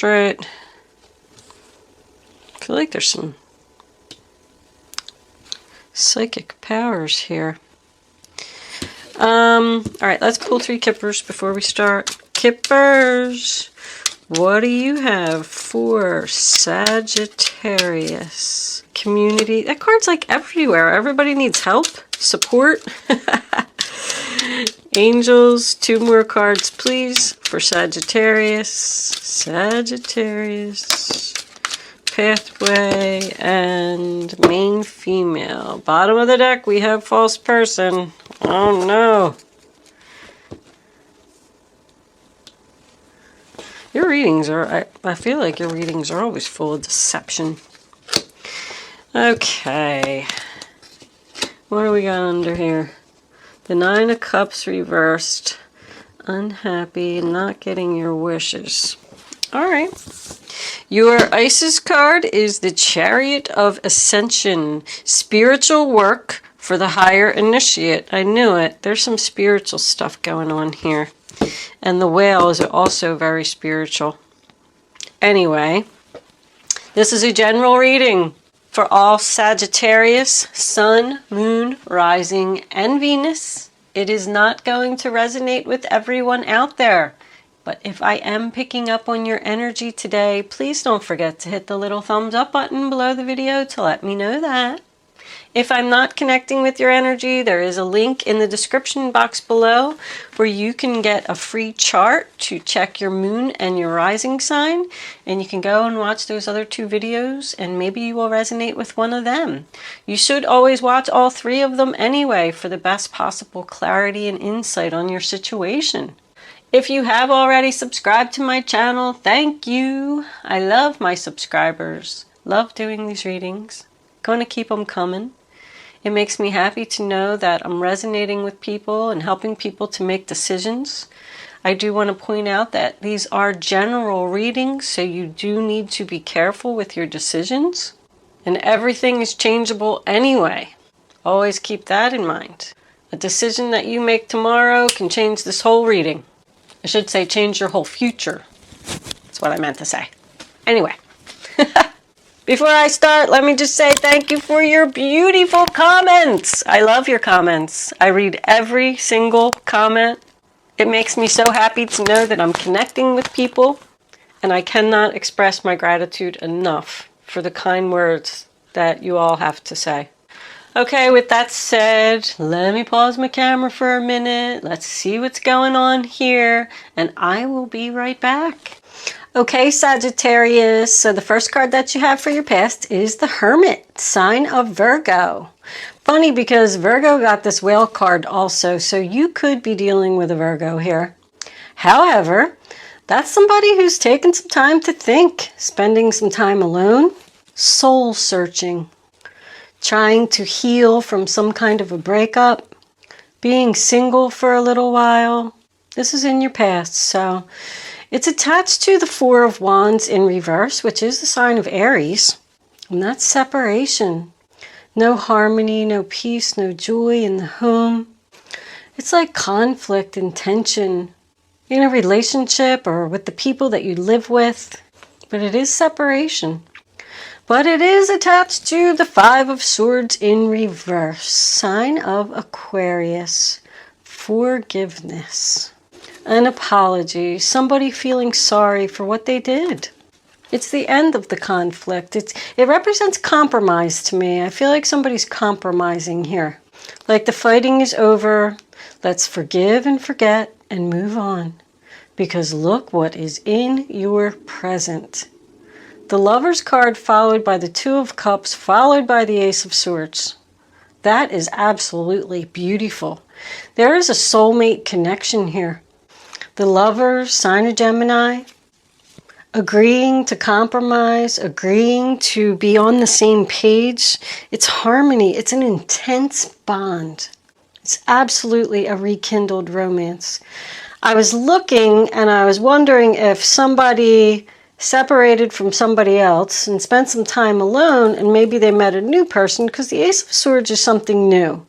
Right. I feel like there's some psychic powers here. Alright, let's pull 3 kippers before we start. Kippers, what do you have for Sagittarius? Community. That card's like everywhere. Everybody needs help, support. Angels, 2 more cards, please, for Sagittarius. Sagittarius. Pathway and main female. Bottom of the deck, we have false person. Oh no. Your readings are, I feel like your readings are always full of deception. Okay. What do we got under here? The 9 of Cups reversed. Unhappy, not getting your wishes. Alright. Your Isis card is the Chariot of Ascension. Spiritual work for the higher initiate. I knew it. There's some spiritual stuff going on here. And the whale is also very spiritual. Anyway, this is a general reading for all Sagittarius, Sun, Moon, Rising, and Venus. It is not going to resonate with everyone out there. But if I am picking up on your energy today, please don't forget to hit the little thumbs up button below the video to let me know that. If I'm not connecting with your energy, there is a link in the description box below where you can get a free chart to check your moon and your rising sign. And you can go and watch those other 2 videos and maybe you will resonate with one of them. You should always watch all 3 of them anyway for the best possible clarity and insight on your situation. If you have already subscribed to my channel, thank you. I love my subscribers. Love doing these readings. Going to keep them coming. It makes me happy to know that I'm resonating with people and helping people to make decisions. I do want to point out that these are general readings, so you do need to be careful with your decisions. And everything is changeable anyway. Always keep that in mind. A decision that you make tomorrow can change this whole reading. I should say change your whole future. That's what I meant to say. Anyway. Before I start, let me just say thank you for your beautiful comments. I love your comments. I read every single comment. It makes me so happy to know that I'm connecting with people, and I cannot express my gratitude enough for the kind words that you all have to say. Okay, with that said, let me pause my camera for a minute. Let's see what's going on here, and I will be right back. Okay, Sagittarius, so the first card that you have for your past is the Hermit, sign of Virgo. Funny because Virgo got this whale card also, so you could be dealing with a Virgo here. However, that's somebody who's taken some time to think, spending some time alone, soul searching, trying to heal from some kind of a breakup, being single for a little while. This is in your past, so it's attached to the 4 of Wands in reverse, which is the sign of Aries, and that's separation. No harmony, no peace, no joy in the home. It's like conflict and tension in a relationship or with the people that you live with, but it is separation. But it is attached to the 5 of Swords in reverse, sign of Aquarius, forgiveness. An apology, somebody feeling sorry for what they did. It's the end of the conflict. It represents compromise to me. I feel like somebody's compromising here. Like the fighting is over. Let's forgive and forget and move on. Because look what is in your present. The Lover's card followed by the 2 of Cups, followed by the Ace of Swords. That is absolutely beautiful. There is a soulmate connection here. The Lover, sign of Gemini, agreeing to compromise, agreeing to be on the same page. It's harmony. It's an intense bond. It's absolutely a rekindled romance. I was looking and I was wondering if somebody separated from somebody else and spent some time alone and maybe they met a new person, because the Ace of Swords is something new.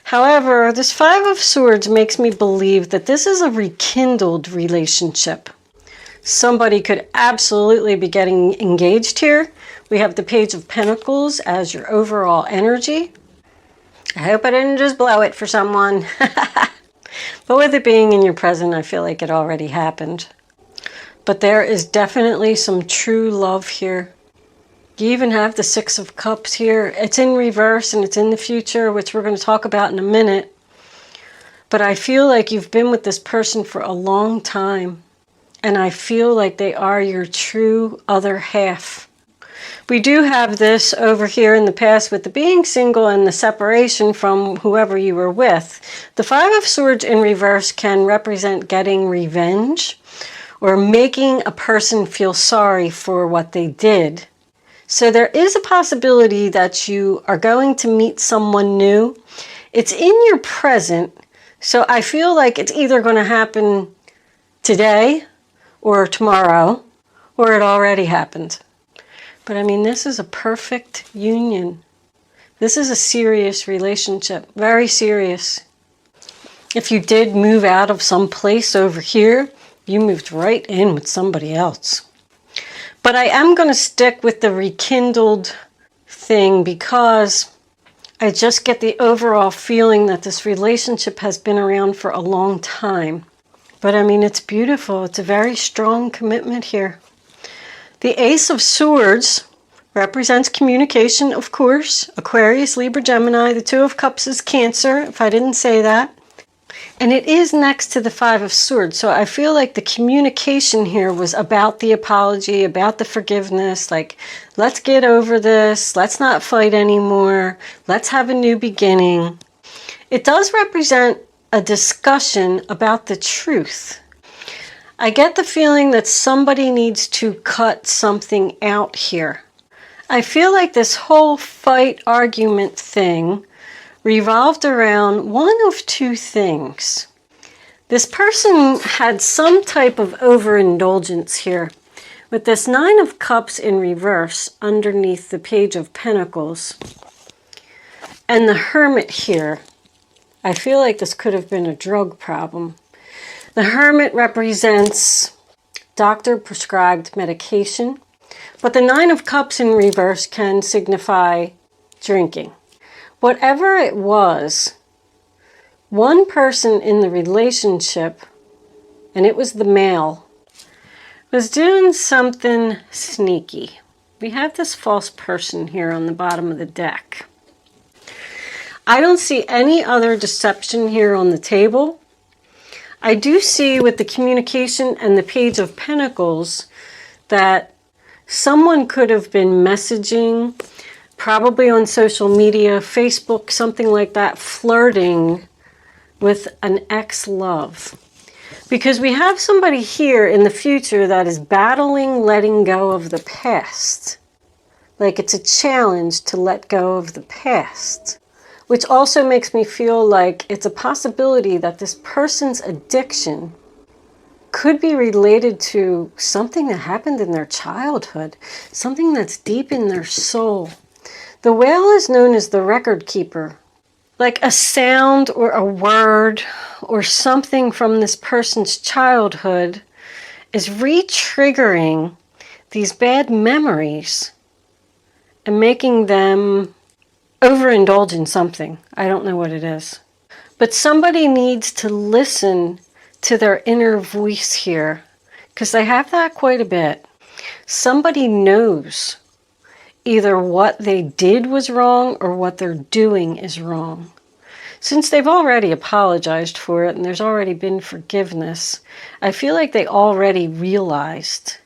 However, this 5 of Swords makes me believe that this is a rekindled relationship. Somebody could absolutely be getting engaged here. We have the Page of Pentacles as your overall energy. I hope I didn't just blow it for someone. But with it being in your present, I feel like it already happened. But there is definitely some true love here. You even have the Six of Cups here. It's in reverse and it's in the future, which we're going to talk about in a minute. But I feel like you've been with this person for a long time. And I feel like they are your true other half. We do have this over here in the past with the being single and the separation from whoever you were with. The Five of Swords in reverse can represent getting revenge or making a person feel sorry for what they did. So there is a possibility that you are going to meet someone new. It's in your present, so I feel like it's either going to happen today or tomorrow, or it already happened. But I mean, this is a perfect union. This is a serious relationship, very serious. If you did move out of some place over here, you moved right in with somebody else. But I am going to stick with the rekindled thing because I just get the overall feeling that this relationship has been around for a long time. But I mean, it's beautiful. It's a very strong commitment here. The Ace of Swords represents communication, of course. Aquarius, Libra, Gemini. The Two of Cups is Cancer, if I didn't say that. And it is next to the Five of Swords. So I feel like the communication here was about the apology, about the forgiveness. Like, let's get over this. Let's not fight anymore. Let's have a new beginning. It does represent a discussion about the truth. I get the feeling that somebody needs to cut something out here. I feel like this whole fight argument thing revolved around one of two things. This person had some type of overindulgence here. With this Nine of Cups in reverse underneath the Page of Pentacles and the Hermit here, I feel like this could have been a drug problem. The Hermit represents doctor-prescribed medication, but the Nine of Cups in reverse can signify drinking. Whatever it was, one person in the relationship, and it was the male, was doing something sneaky. We have this false person here on the bottom of the deck. I don't see any other deception here on the table. I do see with the communication and the Page of Pentacles that someone could have been messaging, probably on social media, Facebook, something like that, flirting with an ex-love. Because we have somebody here in the future that is battling letting go of the past. Like it's a challenge to let go of the past. Which also makes me feel like it's a possibility that this person's addiction could be related to something that happened in their childhood, something that's deep in their soul. The whale is known as the record keeper. Like a sound or a word or something from this person's childhood is re-triggering these bad memories and making them overindulge in something. I don't know what it is. But somebody needs to listen to their inner voice here, because they have that quite a bit. Somebody knows either what they did was wrong or what they're doing is wrong. Since they've already apologized for it and there's already been forgiveness, I feel like they already realized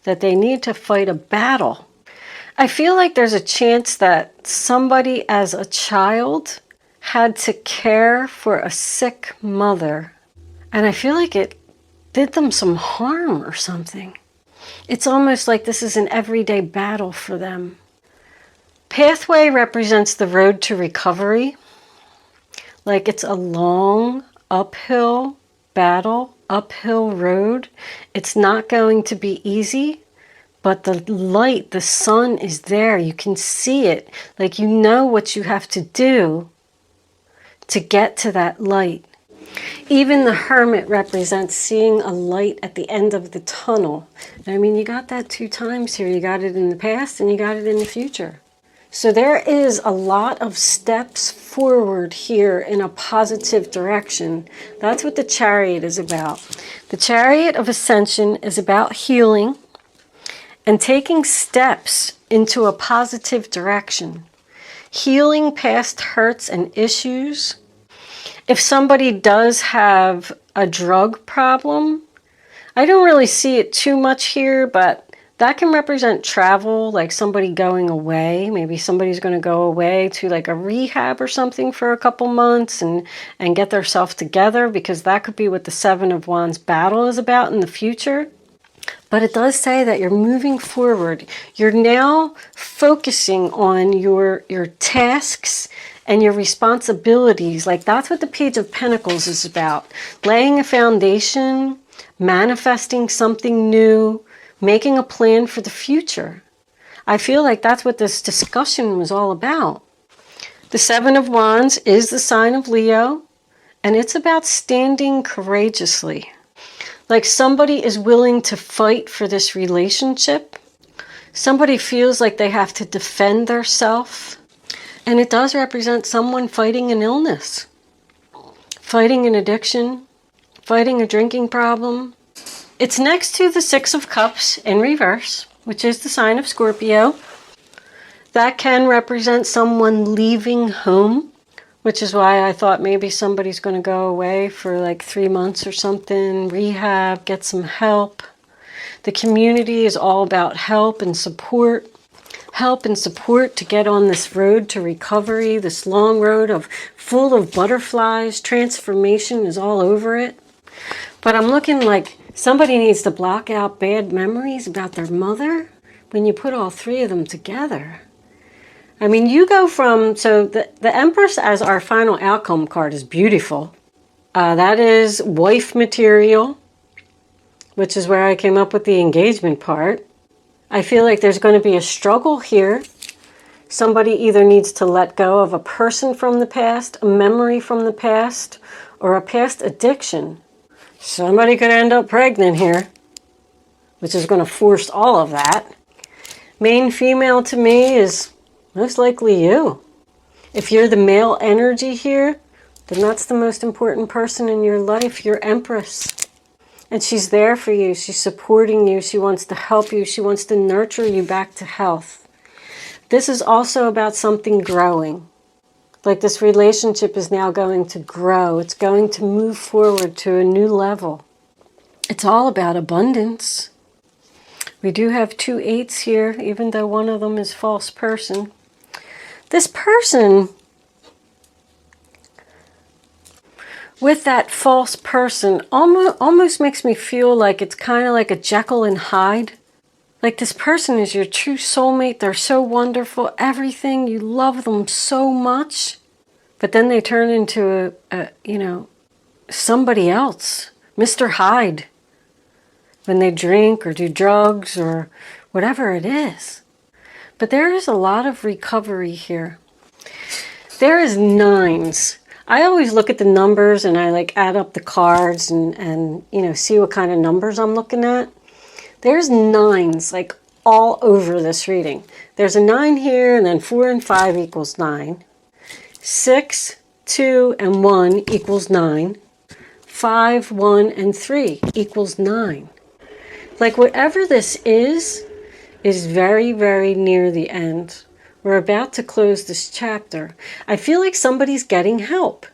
that they need to fight a battle. I feel like there's a chance that somebody as a child had to care for a sick mother, and I feel like it did them some harm or something. It's almost like this is an everyday battle for them. Pathway represents the road to recovery. Like it's a long uphill battle, uphill road. It's not going to be easy, but the light, the sun is there. You can see it. Like you know what you have to do to get to that light. Even the Hermit represents seeing a light at the end of the tunnel. I mean, you got that 2 times here. You got it in the past and you got it in the future. So there is a lot of steps forward here in a positive direction. That's what the Chariot is about. The Chariot of Ascension is about healing and taking steps into a positive direction. Healing past hurts and issues. If somebody does have a drug problem, I don't really see it too much here, but that can represent travel, like somebody going away. Maybe somebody's going to go away to like a rehab or something for a couple months and get themselves together, because that could be what the 7 of Wands battle is about in the future. But it does say that you're moving forward. You're now focusing on your tasks and your responsibilities. Like that's what the Page of Pentacles is about. Laying a foundation, manifesting something new, making a plan for the future. I feel like that's what this discussion was all about. The 7 of Wands is the sign of Leo, and it's about standing courageously. Like somebody is willing to fight for this relationship. Somebody feels like they have to defend themselves. And it does represent someone fighting an illness, fighting an addiction, fighting a drinking problem. It's next to the 6 of Cups in reverse, which is the sign of Scorpio. That can represent someone leaving home, which is why I thought maybe somebody's going to go away for like 3 months or something, rehab, get some help. The community is all about help and support. Help and support to get on this road to recovery, this long road full of butterflies. Transformation is all over it. But I'm looking like somebody needs to block out bad memories about their mother when you put all 3 of them together. I mean, you go from, so the Empress as our final outcome card is beautiful. That is wife material, which is where I came up with the engagement part. I feel like there's going to be a struggle here. Somebody either needs to let go of a person from the past, a memory from the past, or a past addiction. Somebody could end up pregnant here, which is going to force all of that. Main female to me is most likely you. If you're the male energy here, then that's the most important person in your life, your Empress. And she's there for you. She's supporting you. She wants to help you. She wants to nurture you back to health. This is also about something growing. Like this relationship is now going to grow. It's going to move forward to a new level. It's all about abundance. We do have 2 8s here, even though one of them is false person. This person, with that false person, almost makes me feel like it's kind of like a Jekyll and Hyde. Like this person is your true soulmate. They're so wonderful. Everything. You love them so much. But then they turn into somebody else. Mr. Hyde. When they drink or do drugs or whatever it is. But there is a lot of recovery here. There is 9s. I always look at the numbers and I like add up the cards and see what kind of numbers I'm looking at. There's 9s like all over this reading. There's a 9 here, and then 4 and 5 equals 9. 6, 2, and 1 equals 9. 5, 1, and 3 equals 9. Like whatever this is very, very near the end. We're about to close this chapter. I feel like somebody's getting help.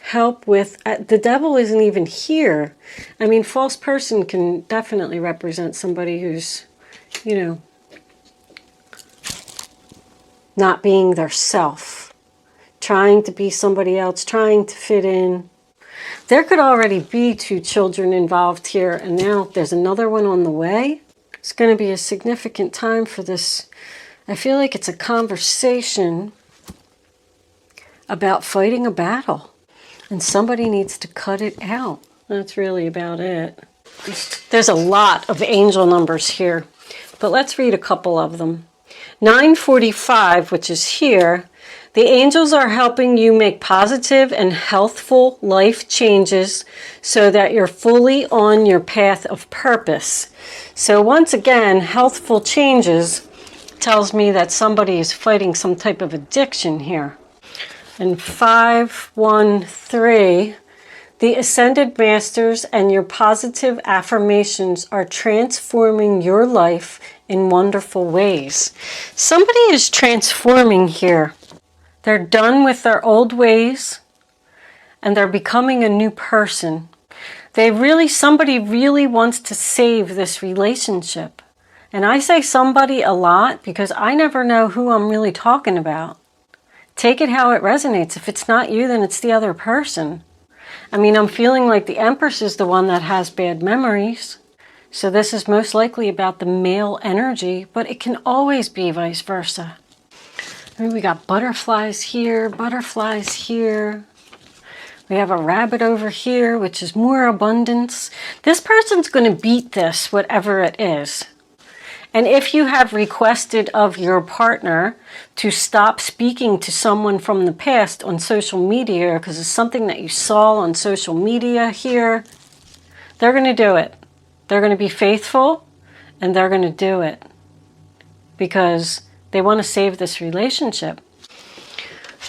Help with, the devil isn't even here. I mean, false person can definitely represent somebody who's, not being their self. Trying to be somebody else, trying to fit in. There could already be 2 children involved here, and now there's another one on the way. It's going to be a significant time for this. I feel like it's a conversation about fighting a battle. And somebody needs to cut it out. That's really about it. There's a lot of angel numbers here. But let's read a couple of them. 945, which is here. The angels are helping you make positive and healthful life changes so that you're fully on your path of purpose. So once again, healthful changes tells me that somebody is fighting some type of addiction here. And 513, the Ascended Masters and your positive affirmations are transforming your life in wonderful ways. Somebody is transforming here. They're done with their old ways and they're becoming a new person. Somebody really wants to save this relationship. And I say somebody a lot because I never know who I'm really talking about. Take it how it resonates. If it's not you, then it's the other person. I mean, I'm feeling like the Empress is the one that has bad memories. So this is most likely about the male energy, but it can always be vice versa. I mean, we got butterflies here, butterflies here. We have a rabbit over here, which is more abundance. This person's going to beat this, whatever it is. And if you have requested of your partner to stop speaking to someone from the past on social media, because it's something that you saw on social media here, they're going to do it. They're going to be faithful, and they're going to do it. Because they want to save this relationship.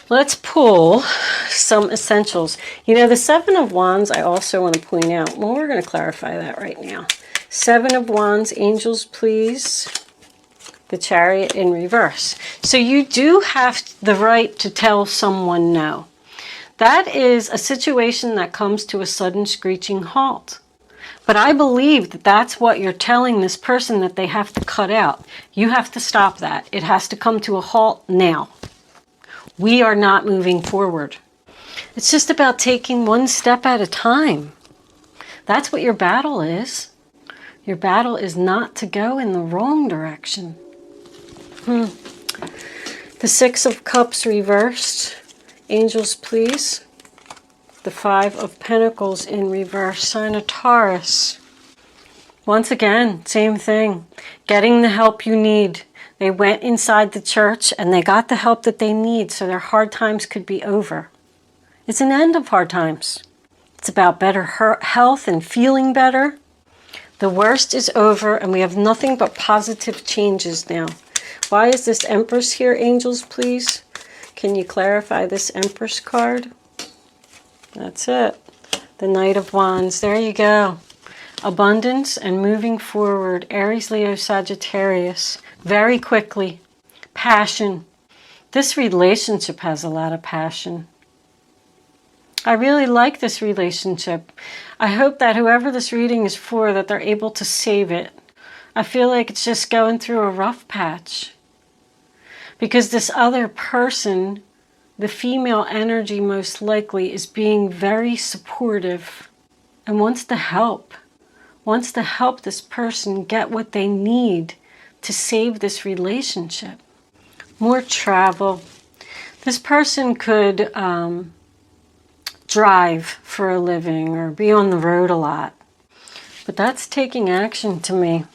Let's pull some essentials. You know, the Seven of Wands, I also want to point out. Well, we're going to clarify that right now. Seven of Wands, angels, please. The Chariot in reverse. So you do have the right to tell someone no. That is a situation that comes to a sudden screeching halt. But I believe that that's what you're telling this person that they have to cut out. You have to stop that. It has to come to a halt now. We are not moving forward. It's just about taking one step at a time. That's what your battle is. Your battle is not to go in the wrong direction. The Six of Cups reversed. Angels, please. The Five of Pentacles in reverse. Sign of Taurus. Once again, same thing. Getting the help you need. They went inside the church and they got the help that they need so their hard times could be over. It's an end of hard times. It's about better health and feeling better. The worst is over and we have nothing but positive changes now. Why is this Empress here, angels, please? Can you clarify this Empress card? That's it. The Knight of Wands. There you go. Abundance and moving forward. Aries, Leo, Sagittarius. Very quickly. Passion. This relationship has a lot of passion. I really like this relationship. I hope that whoever this reading is for, that they're able to save it. I feel like it's just going through a rough patch. Because this other person, the female energy most likely, is being very supportive and wants to help this person get what they need to save this relationship. More travel. This person could drive for a living or be on the road a lot. But that's taking action to me.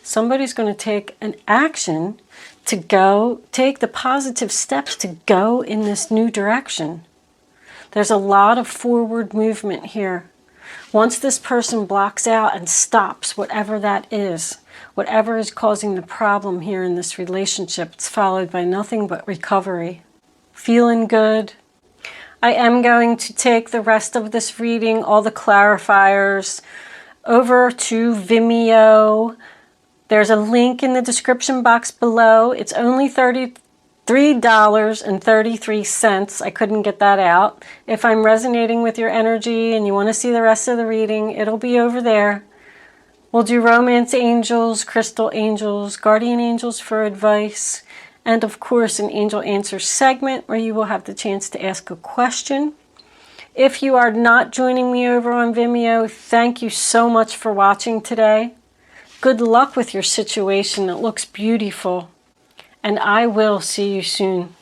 Somebody's going to take an action to take the positive steps to go in this new direction. There's a lot of forward movement here. Once this person blocks out and stops whatever that is, whatever is causing the problem here in this relationship, it's followed by nothing but recovery. Feeling good. I am going to take the rest of this reading, all the clarifiers, over to Vimeo. There's a link in the description box below. It's only $33.33. I couldn't get that out. If I'm resonating with your energy and you want to see the rest of the reading, it'll be over there. We'll do romance angels, crystal angels, guardian angels for advice, and of course an angel answer segment where you will have the chance to ask a question. If you are not joining me over on Vimeo, thank you so much for watching today. Good luck with your situation. It looks beautiful. And I will see you soon.